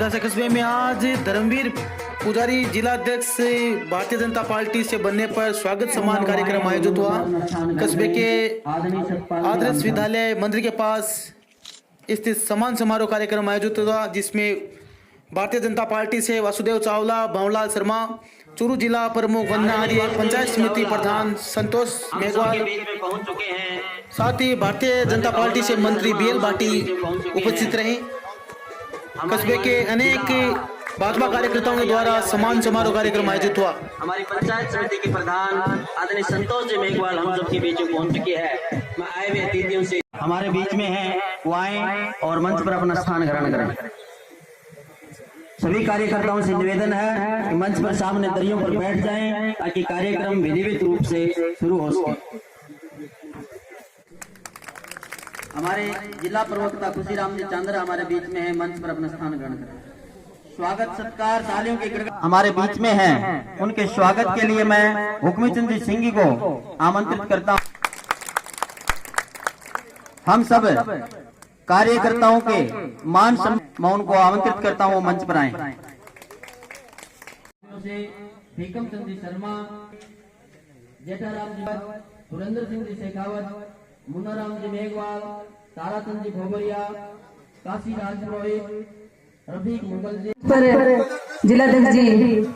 बिदासा कस्बे में आज धर्मवीर पुजारी जिलाध्यक्ष भारतीय जनता पार्टी से बनने पर स्वागत सम्मान कार्यक्रम आयोजित हुआ। कस्बे के आदर्श विद्यालय मंदिर के पास स्थित सम्मान समारोह कार्यक्रम आयोजित हुआ, जिसमें भारतीय जनता पार्टी से वासुदेव चावला, भावलाल शर्मा, चूरू जिला प्रमुख वंदना आर्य, पंचायत समिति प्रधान संतोष मेघवाल, साथ ही भारतीय जनता पार्टी से मंत्री बीएल भाटी उपस्थित रहे। कस्बे के अनेक भाजपा कार्यकर्ताओं के द्वारा सम्मान समारोह कार्यक्रम आयोजित हुआ। हमारी पंचायत समिति के प्रधान आदरणीय संतोष जी मेघवाल हम सबके बीच में पहुंच चुके हैं। मैं आए हुए अतिथियों से हमारे बीच में हैं, वो आए और मंच पर अपना स्थान ग्रहण करें। सभी कार्यकर्ताओं से निवेदन है कि मंच पर सामने दरियों पर बैठ जाएं ताकि कार्यक्रम विधिवत रूप से शुरू हो सके। हमारे जिला प्रवक्ता खुशीराम जी चांद्रा हमारे बीच में है, मंच पर अपना स्थान ग्रहण करें। स्वागत सत्कार तालियों के हमारे बीच में हैं, उनके स्वागत के लिए मैं हुक्मचंद जी सिंह को आमंत्रित करता हूं। हम सब कार्यकर्ताओं के मान सम्मान मैं उनको आमंत्रित करता हूं, मंच पर आए। हेकमचंद जी शर्मा, जेठाराम जी, सुरेंद्र सिंह जी शेखावत, मुन्नाराम जी मेघवाल, ताराचंद जी भोबरिया, काशी राज पुरोहित, रफीक मुगल जी, पर जिलाध्यक्ष जी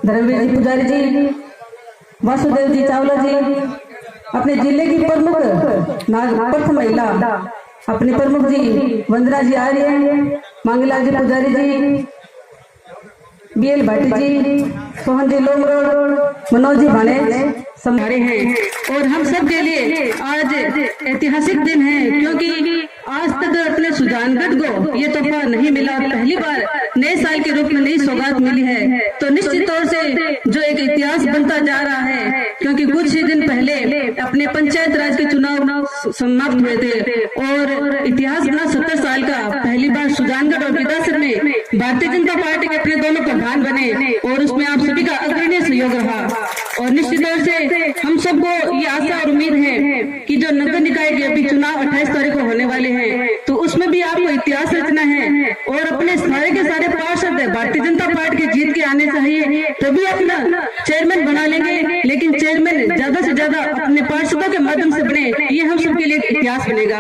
धर्मवीर जी पुजारी जी, वासुदेव जी चावला जी, अपने जिले की प्रमुख प्रथम महिला अपने प्रमुख जी वंदना जी आर्य, मांगीलाल जी पुजारी जी, बीएल भाटी जी, सोहन जी लोमरोड, मनोज जी भाने हमारे हैं। और हम सब के लिए आज ऐतिहासिक दिन है, क्योंकि आज तक अपने सुजानगढ़ को ये तोहफा नहीं मिला, पहली बार नए साल के रूप में नई सौगात मिली है। तो निश्चित तौर से जो एक इतिहास बनता जा रहा है, क्योंकि कुछ ही दिन पहले अपने पंचायत राज के चुनाव समाप्त हुए थे और इतिहास बना 70 साल का। पहली बार सुजानगढ़ और बिदासर में भारतीय जनता पार्टी के अपने दोनों प्रधान बने और उसमें आप सभी का अग्रणी सहयोग रहा। और निश्चित तौर से हम सबको ये आशा और उम्मीद है कि जो नगर निकाय के अभी चुनाव 28 तारीख को होने वाले हैं, तो उसमें भी आपको इतिहास रचना है और अपने सारे के सारे पार्षद भारतीय जनता पार्टी के जीत के आने चाहिए, तभी अपना चेयरमैन बना लेंगे। लेकिन चेयरमैन ज्यादा से ज्यादा अपने पार्षदों के माध्यम से बने, ये हम सबके लिए इतिहास बनेगा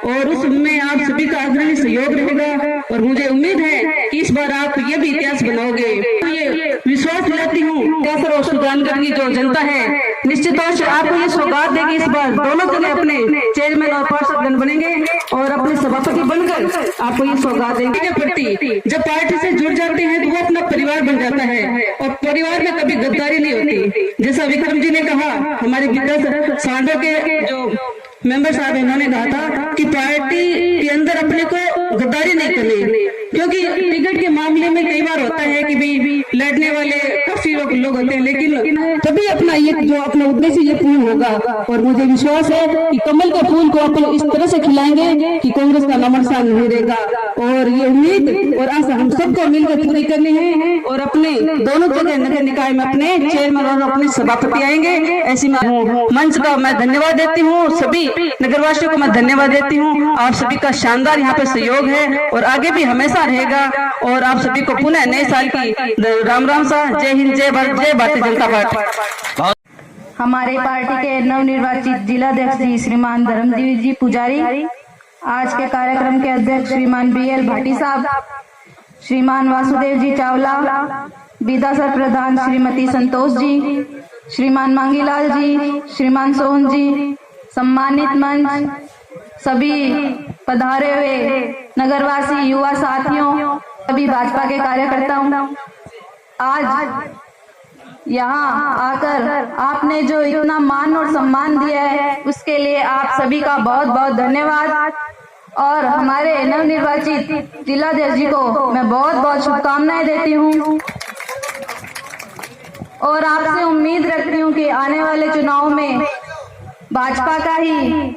और उसमें आप सभी का अग्रणी सहयोग रहेगा। और मुझे उम्मीद है कि इस बार आप ये भी इतिहास बनाओगे। तो ये विश्वास दिलाती हूँ और सुजानगढ़ की जो जनता है निश्चित तौर से आपको ये सौगात देगी। इस बार दोनों जगह अपने चेयरमैन और पार्षद बनेंगे और अपने सभापति बनकर आपको ये सौगात देंगे। के प्रति जब पार्टी से जुड़ जाते हैं तो वो अपना परिवार बन जाता है और परिवार में कभी गद्दारी नहीं होती। जैसा विक्रम जी ने कहा, हमारे विकास सांडो के जो मेंबर साहब इन्होंने कहा था कि पार्टी के अंदर अपने को गद्दारी नहीं करनी, क्योंकि टिकट के मामले में कई बार होता है कि भाई लड़ने वाले काफी लोग होते हैं, लेकिन तभी अपना ये जो अपना उद्देश्य ये पूर्ण होगा। और मुझे विश्वास है कि कमल के फूल को अपन इस तरह से खिलाएंगे कि कांग्रेस का नमनसान नहीं रहेगा। और ये उम्मीद और आशा हम सबको मिलकर पूरी करनी है और अपने दोनों जगह नगर निकाय में अपने चेयरमैन और अपने सभापति आएंगे। ऐसी मंच का मैं धन्यवाद देती हूँ, सभी नगरवासियों को मैं धन्यवाद देती हूँ। आप सभी का शानदार यहाँ पे सहयोग है और आगे भी हमेशा रहेगा। और आप सभी को पुनः नए साल की राम राम सा, जय हिंद, जय भारत, जय भारतीय जनता पार्टी। हमारे पार्टी के नवनिर्वाचित जिलाध्यक्ष जी श्रीमान धर्मवीर जी पुजारी, आज के कार्यक्रम के अध्यक्ष श्रीमान बीएल भाटी साहब, श्रीमान वासुदेव जी चावला, बिदासर प्रधान श्रीमती संतोष जी, श्रीमान मांगीलाल जी, श्रीमान सोहन जी, सम्मानित मंच, सभी पधारे हुए नगरवासी, युवा साथियों, सभी भाजपा के कार्यकर्ताओं, आज यहाँ आकर आपने जो इतना मान और सम्मान दिया है उसके लिए आप सभी का बहुत बहुत धन्यवाद। और हमारे नवनिर्वाचित जिलाध्यक्ष जी को मैं बहुत बहुत शुभकामनाएं देती हूँ और आपसे उम्मीद रखती हूँ कि आने वाले चुनाव में भाजपा का ही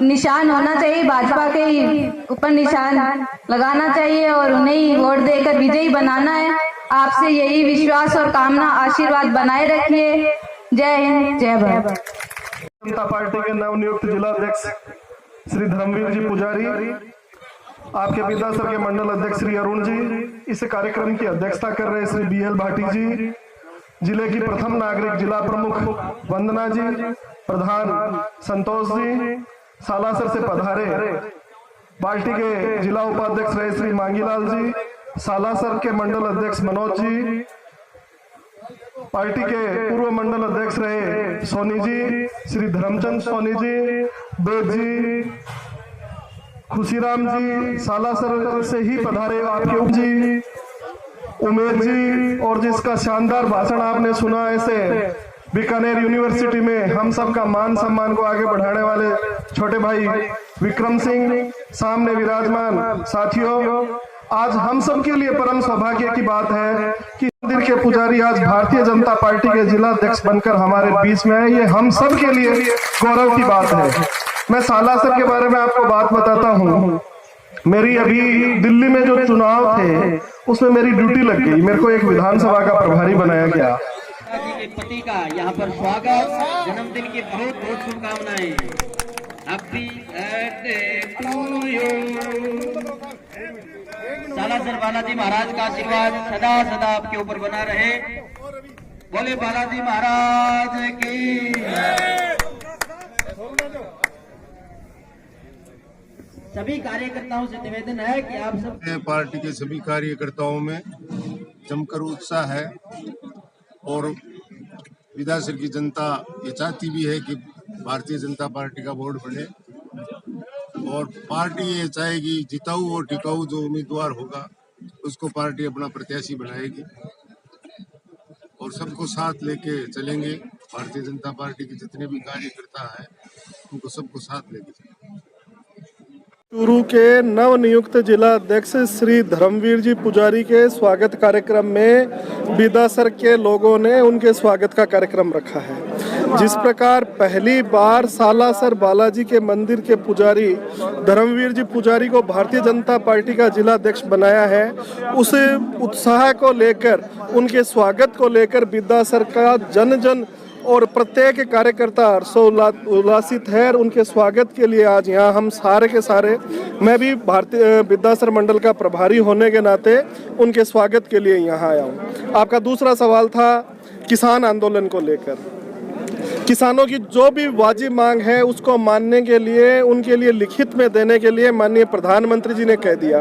निशान होना चाहिए, भाजपा के ही ऊपर निशान लगाना चाहिए और उन्हें ही वोट देकर विजयी बनाना है। आपसे यही विश्वास और कामना, आशीर्वाद बनाए रखिए। जय हिंद, जय भारत। जनता पार्टी के नवनियुक्त जिलाध्यक्ष श्री धर्मवीर जी पुजारी, आपके विधासर के मंडल अध्यक्ष श्री अरुण जी, इस कार्यक्रम की अध्यक्षता कर रहे श्री BL भाटी जी, जिले की प्रथम नागरिक जिला प्रमुख वंदना जी, प्रधान संतोष जी, सालासर से पधारे पार्टी के जिला उपाध्यक्ष रहे श्री मांगीलाल जी, सालासर के मंडल अध्यक्ष मनोज जी, पार्टी के पूर्व मंडल अध्यक्ष रहे सोनी जी, श्री धर्मचंद सोनी जी, बेद जी, खुशीराम जी, सालासर से ही पधारे आपके जी, उमेर जी, और जिसका शानदार भाषण आपने सुना, ऐसे बीकानेर यूनिवर्सिटी में हम सब का मान सम्मान को आगे बढ़ाने वाले छोटे भाई विक्रम सिंह सामने विराजमान। साथियों, आज हम सब के लिए परम सौभाग्य की बात है कि मंदिर के पुजारी आज भारतीय जनता पार्टी के जिला अध्यक्ष बनकर हमारे बीच में है। ये हम सब के लिए गौरव की बात है। मैं सालासर के बारे में आपको बात बताता हूँ। मेरी अभी दिल्ली में जो चुनाव थे उसमें मेरी ड्यूटी लग गई, मेरे को एक विधानसभा का प्रभारी बनाया गया। जी के पति का यहाँ पर स्वागत, जन्मदिन की बहुत बहुत शुभकामनाएं। Happy birthday to you. Salasar Balaji Maharaj का आशीर्वाद सदा सदा आपके ऊपर बना रहे। बोले बालाजी महाराज की। सभी कार्यकर्ताओं से निवेदन है कि आप सब पार्टी के सभी कार्यकर्ताओं में जमकर उत्साह है और विधानसभा की जनता ये चाहती भी है कि भारतीय जनता पार्टी का बोर्ड बने और पार्टी ये चाहेगी जिताऊ और टिकाऊ जो उम्मीदवार होगा उसको पार्टी अपना प्रत्याशी बनाएगी और सबको साथ लेके चलेंगे। भारतीय जनता पार्टी के जितने भी कार्यकर्ता हैं उनको सबको साथ लेके चलेंगे। चूरू के नवनियुक्त जिला अध्यक्ष श्री धर्मवीर जी पुजारी के स्वागत कार्यक्रम में बिदासर के लोगों ने उनके स्वागत का कार्यक्रम रखा है। जिस प्रकार पहली बार सालासर बालाजी के मंदिर के पुजारी धर्मवीर जी पुजारी को भारतीय जनता पार्टी का जिला अध्यक्ष बनाया है, उस उत्साह को लेकर, उनके स्वागत को लेकर बिदासर का जन जन और प्रत्येक कार्यकर्ता हर्षोल्लासित है। उनके स्वागत के लिए आज यहाँ हम सारे के सारे, मैं भी भारतीय बिदासर मंडल का प्रभारी होने के नाते उनके स्वागत के लिए यहाँ आया हूँ। आपका दूसरा सवाल था किसान आंदोलन को लेकर। किसानों की जो भी वाजिब मांग है उसको मानने के लिए, उनके लिए लिखित में देने के लिए माननीय प्रधानमंत्री जी ने कह दिया।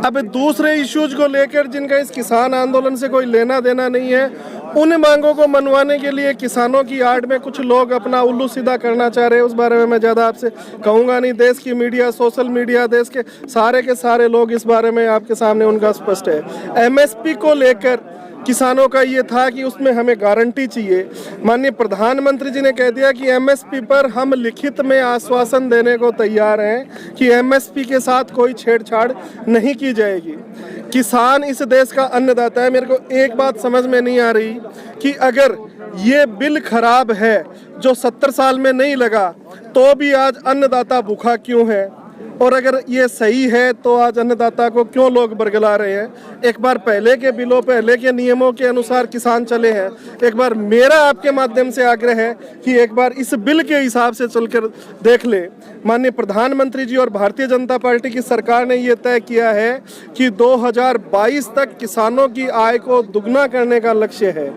अब दूसरे इश्यूज को लेकर जिनका इस किसान आंदोलन से कोई लेना देना नहीं है, उन मांगों को मनवाने के लिए किसानों की आड़ में कुछ लोग अपना उल्लू सीधा करना चाह रहे हैं। उस बारे में मैं ज़्यादा आपसे कहूँगा नहीं। देश की मीडिया, सोशल मीडिया, देश के सारे लोग इस बारे में आपके सामने उनका स्पष्ट है। MSP को लेकर किसानों का ये था कि उसमें हमें गारंटी चाहिए। माननीय प्रधानमंत्री जी ने कह दिया कि MSP पर हम लिखित में आश्वासन देने को तैयार हैं कि MSP के साथ कोई छेड़छाड़ नहीं की जाएगी। किसान इस देश का अन्नदाता है। मेरे को एक बात समझ में नहीं आ रही कि अगर ये बिल खराब है जो 70 साल में नहीं लगा, तो भी आज अन्नदाता भूखा क्यों है? और अगर ये सही है तो आज अन्नदाता को क्यों लोग बरगला रहे हैं? एक बार पहले के बिलों, पहले के नियमों के अनुसार किसान चले हैं। एक बार मेरा आपके माध्यम से आग्रह है कि एक बार इस बिल के हिसाब से चलकर देख ले। माननीय प्रधानमंत्री जी और भारतीय जनता पार्टी की सरकार ने ये तय किया है कि 2022 तक किसानों की आय को दुगना करने का लक्ष्य है।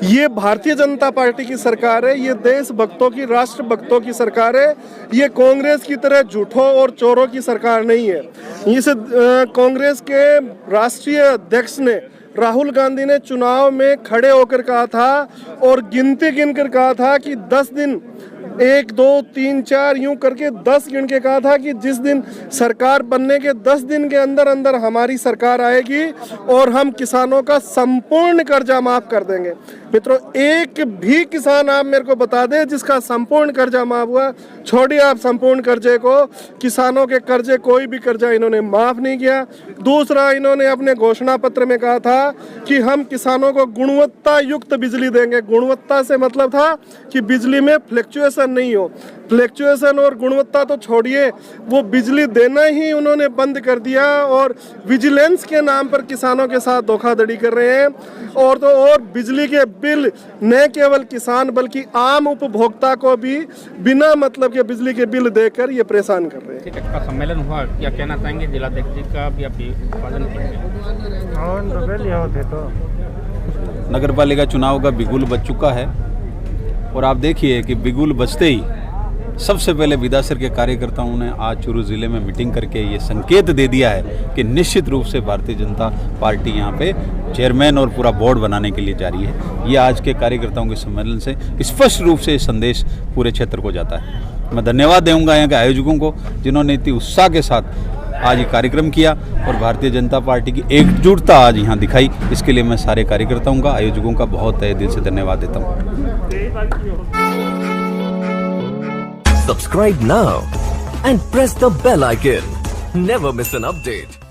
ये भारतीय जनता पार्टी की सरकार है। ये देशभक्तों की, राष्ट्रभक्तों की सरकार है। ये कांग्रेस की तरह झूठों और चोरों की सरकार नहीं है। इस कांग्रेस के राष्ट्रीय अध्यक्ष ने, राहुल गांधी ने चुनाव में खड़े होकर कहा था और गिनती गिनकर कहा था कि 10 दिन, 1 2 3 4 यूं करके 10 गिन के कहा था कि जिस दिन सरकार बनने के 10 दिन के अंदर अंदर हमारी सरकार आएगी और हम किसानों का संपूर्ण कर्जा माफ कर देंगे। मित्रों, एक भी किसान आप मेरे को बता दें जिसका संपूर्ण कर्जा माफ हुआ। छोड़िए आप संपूर्ण कर्जे को, किसानों के कर्जे, कोई भी कर्जा इन्होंने माफ नहीं किया। दूसरा, इन्होंने अपने घोषणा पत्र में कहा था कि हम किसानों को गुणवत्ता युक्त बिजली देंगे। गुणवत्ता से मतलब था कि बिजली में फ्लक्चुएशन फ्लक्चुएशन नहीं हो। फ्लक्चुएशन और गुणवत्ता तो छोड़िए, वो बिजली देना ही उन्होंने बंद कर दिया और विजिलेंस के नाम पर किसानों के साथ धोखाधड़ी कर रहे हैं। और बिजली के बिल न केवल किसान बल्कि आम उपभोक्ता को भी बिना मतलब के बिजली के बिल देकर ये परेशान कर रहे हैं। का सम्मेलन हुआ, क्या कहना चाहेंगे जिलाध्यक्ष जी का भी अभिवादन नगर पालिका चुनाव का बिगुल बज चुका है और आप देखिए कि बिगुल बजते ही सबसे पहले विदासर के कार्यकर्ताओं ने आज चूरू जिले में मीटिंग करके ये संकेत दे दिया है कि निश्चित रूप से भारतीय जनता पार्टी यहाँ पे चेयरमैन और पूरा बोर्ड बनाने के लिए जा रही है। ये आज के कार्यकर्ताओं के सम्मेलन से स्पष्ट रूप से संदेश पूरे क्षेत्र को जाता है। मैं धन्यवाद दूंगा यहाँ के आयोजकों को जिन्होंने इतनी उत्साह के साथ आज ये कार्यक्रम किया और भारतीय जनता पार्टी की एकजुटता आज यहाँ दिखाई। इसके लिए मैं सारे कार्यकर्ताओं का, आयोजकों का बहुत तहे दिल से धन्यवाद देता हूँ। Subscribe now and press the bell icon. Never miss an update.